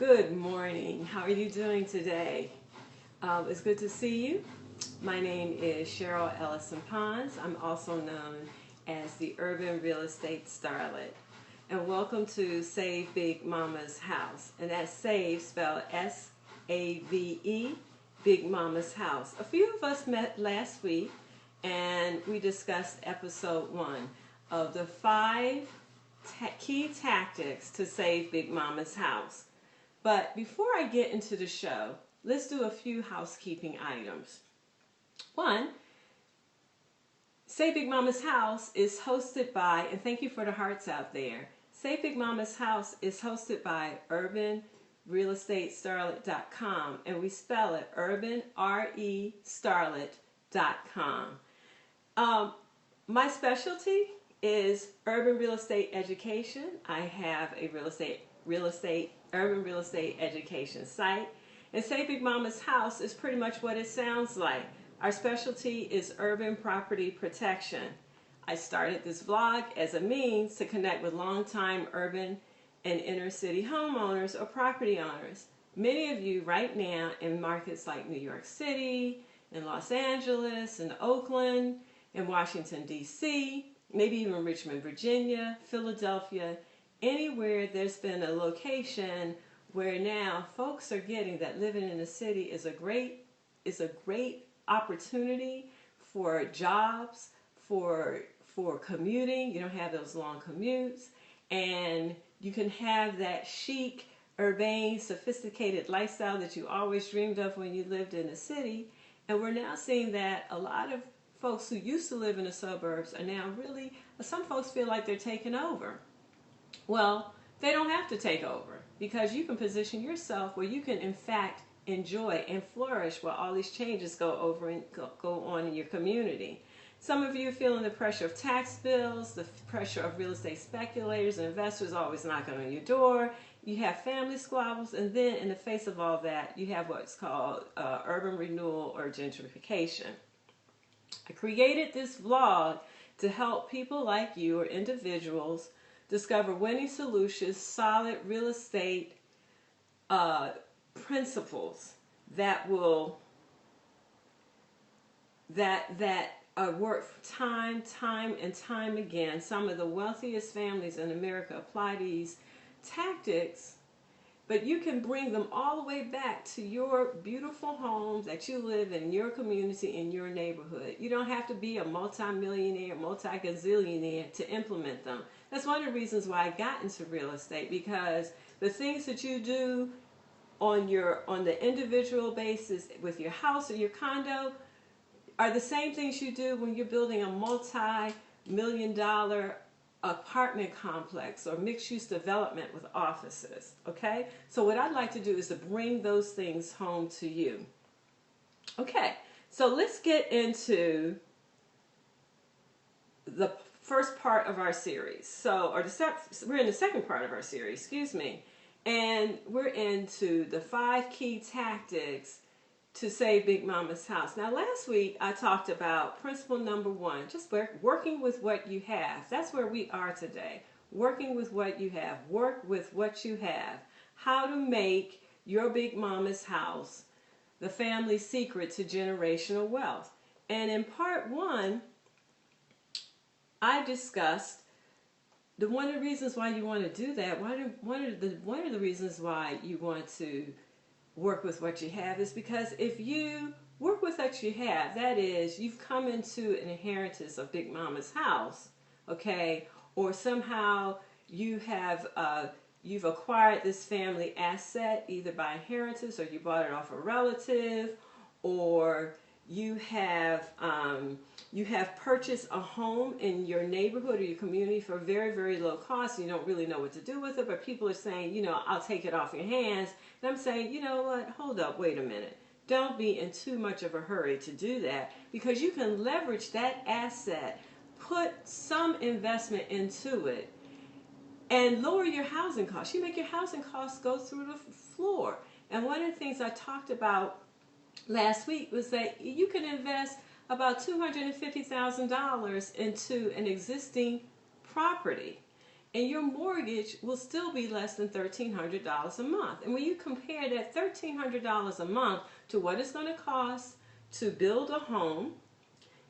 Good morning. How are you doing today? It's good to see you. My name is Cheryl Ellison Pons. I'm also known as the Urban Real Estate Starlet. And welcome to S.A.V.E Big Mama's House. And that's S.A.V.E spelled S-A-V-E, Big Mama's House. A few of us met last week and we discussed episode 1 of the 5 key tactics to save Big Mama's house. But before I get into the show, let's do a few housekeeping items. 1, S.A.V.E Big Mama's House is hosted by, and thank you for the hearts out there, S.A.V.E Big Mama's House is hosted by UrbanREStarlet.com, and we spell it UrbanREStarlet.com. My specialty is urban real estate education. I have a urban real estate education site. And S.A.V.E Big Mama's House is pretty much what it sounds like. Our specialty is urban property protection. I started this vlog as a means to connect with longtime urban and inner city homeowners or property owners. Many of you right now in markets like New York City, in Los Angeles, in Oakland, in Washington, D.C., maybe even Richmond, Virginia, Philadelphia, anywhere there's been a location where now folks are getting that living in the city is a great opportunity for jobs, for commuting. You don't have those long commutes, and you can have that chic, urbane, sophisticated lifestyle that you always dreamed of when you lived in the city. And we're now seeing that a lot of folks who used to live in the suburbs are now really, some folks feel like they're taking over. Well, they don't have to take over, because you can position yourself where you can in fact enjoy and flourish while all these changes go on in your community. Some of you are feeling the pressure of tax bills, the pressure of real estate speculators and investors always knocking on your door. You have family squabbles, and then in the face of all that, you have what's called urban renewal or gentrification. I created this vlog to help people like you or individuals discover winning solutions, solid real estate principles that will work time and time again. Some of the wealthiest families in America apply these tactics, but you can bring them all the way back to your beautiful home that you live in your community, in your neighborhood. You don't have to be a multi-millionaire, multi-gazillionaire to implement them. That's one of the reasons why I got into real estate, because the things that you do on the individual basis with your house or your condo are the same things you do when you're building a multi-million-dollar apartment complex or mixed-use development with offices, okay? So what I'd like to do is to bring those things home to you. Okay, so let's get into the first part of our series. We're in the second part of our series, excuse me, and we're into the 5 key tactics to save Big Mama's house. Now, last week I talked about principle number 1, just working with what you have. That's where we are today. Working with what you have. Work with what you have. How to make your Big Mama's house the family secret to generational wealth. And in part 1, I discussed one of the reasons why you want to do that. One of the reasons why you want to work with what you have is because if you work with what you have, that is, you've come into an inheritance of Big Mama's house, okay, or somehow you have you've acquired this family asset either by inheritance, or you bought it off a relative, or you have purchased a home in your neighborhood or your community for very, very low cost. You don't really know what to do with it, but people are saying, you know, I'll take it off your hands. And I'm saying, you know what, hold up, wait a minute. Don't be in too much of a hurry to do that, because you can leverage that asset, put some investment into it, and lower your housing costs. You make your housing costs go through the floor. And one of the things I talked about last week was that you can invest about $250,000 into an existing property. and your mortgage will still be less than $1,300 a month. And when you compare that $1,300 a month to what it's going to cost to build a home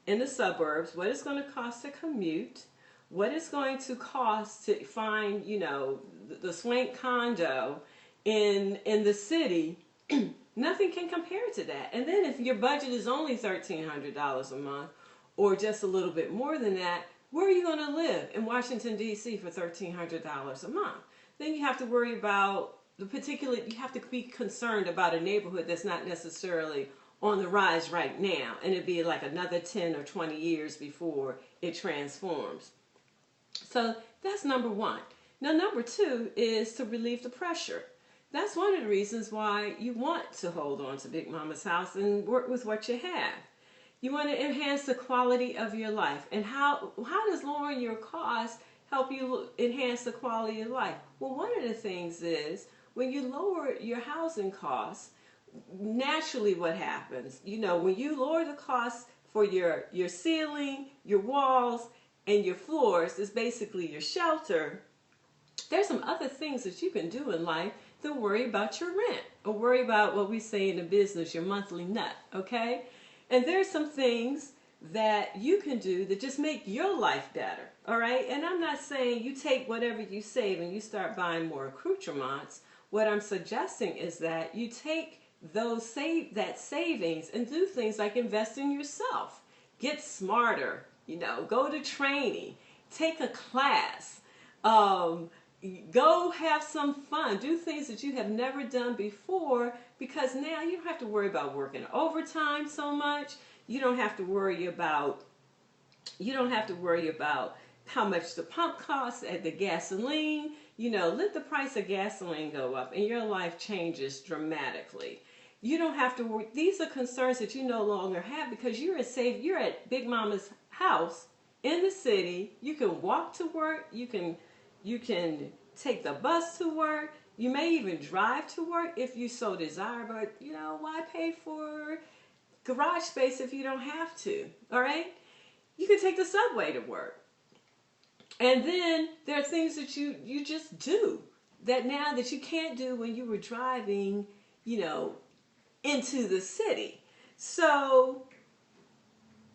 in the suburbs, what it's going to cost to commute, what it's going to cost to find, the swank condo in the city, nothing can compare to that. And then if your budget is only $1,300 a month, or just a little bit more than that, where are you going to live in Washington, D.C. for $1,300 a month? Then you have to worry about you have to be concerned about a neighborhood that's not necessarily on the rise right now, and it'd be like another 10 or 20 years before it transforms. So that's number one. Now, number two is to relieve the pressure. That's one of the reasons why you want to hold on to Big Mama's house and work with what you have. You want to enhance the quality of your life. And how does lowering your costs help you enhance the quality of life? Well, one of the things is when you lower your housing costs, naturally what happens, when you lower the costs for your ceiling, your walls, and your floors, is basically your shelter, there's some other things that you can do in life than worry about your rent or worry about what we say in the business, your monthly nut, okay? And there's some things that you can do that just make your life better, all right? And I'm not saying you take whatever you save and you start buying more accoutrements. What I'm suggesting is that you take that savings and do things like invest in yourself, get smarter, go to training, take a class, go have some fun, do things that you have never done before, because now you don't have to worry about working overtime so much. You don't have to worry about how much the pump costs at the gasoline. Let the price of gasoline go up and your life changes dramatically. You don't have to worry. These are concerns that you no longer have because you're at Big Mama's house in the city. You can walk to work. You can take the bus to work. You may even drive to work if you so desire, but why pay for garage space if you don't have to? All right? You can take the subway to work. And then there are things that you just do that now that you can't do when you were driving, into the city. So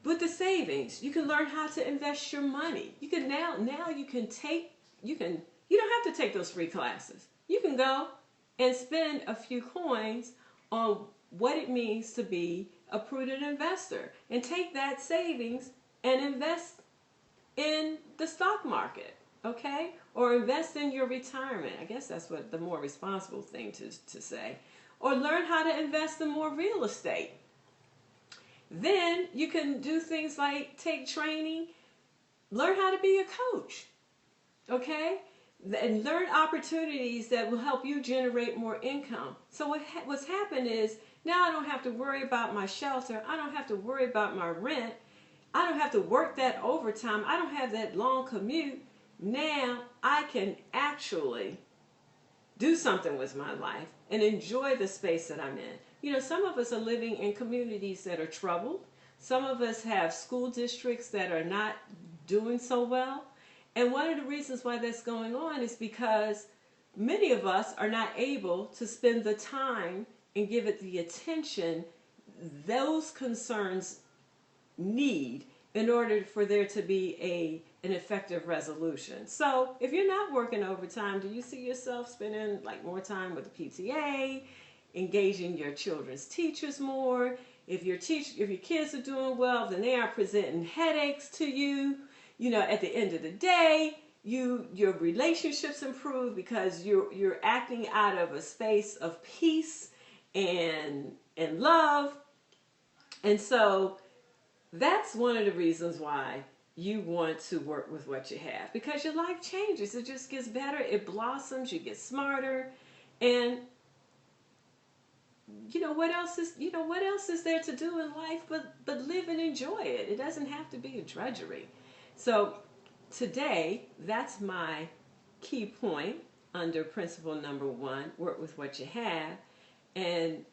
with the savings, you can learn how to invest your money. You can now you don't have to take those free classes. You can go and spend a few coins on what it means to be a prudent investor and take that savings and invest in the stock market, okay? Or invest in your retirement. I guess that's what the more responsible thing to say. Or learn how to invest in more real estate. Then you can do things like take training, learn how to be a coach, okay? And learn opportunities that will help you generate more income. So what's happened is now I don't have to worry about my shelter. I don't have to worry about my rent. I don't have to work that overtime. I don't have that long commute. Now I can actually do something with my life and enjoy the space that I'm in. Some of us are living in communities that are troubled. Some of us have school districts that are not doing so well. And one of the reasons why that's going on is because many of us are not able to spend the time and give it the attention those concerns need in order for there to be an effective resolution. So if you're not working overtime, do you see yourself spending more time with the PTA, engaging your children's teachers more? If your kids are doing well, then they are presenting headaches to you. At the end of the day, your relationships improve because you're acting out of a space of peace and love. And so that's one of the reasons why you want to work with what you have, because your life changes. It just gets better. It blossoms. You get smarter. And what else is there to do in life but live and enjoy it? It doesn't have to be a drudgery. So today, that's my key point under principle number 1, work with what you have. And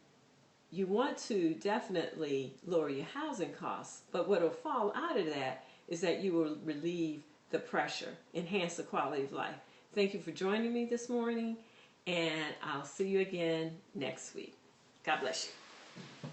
you want to definitely lower your housing costs, but what will fall out of that is that you will relieve the pressure, enhance the quality of life. thank you for joining me this morning, and I'll see you again next week. God bless you.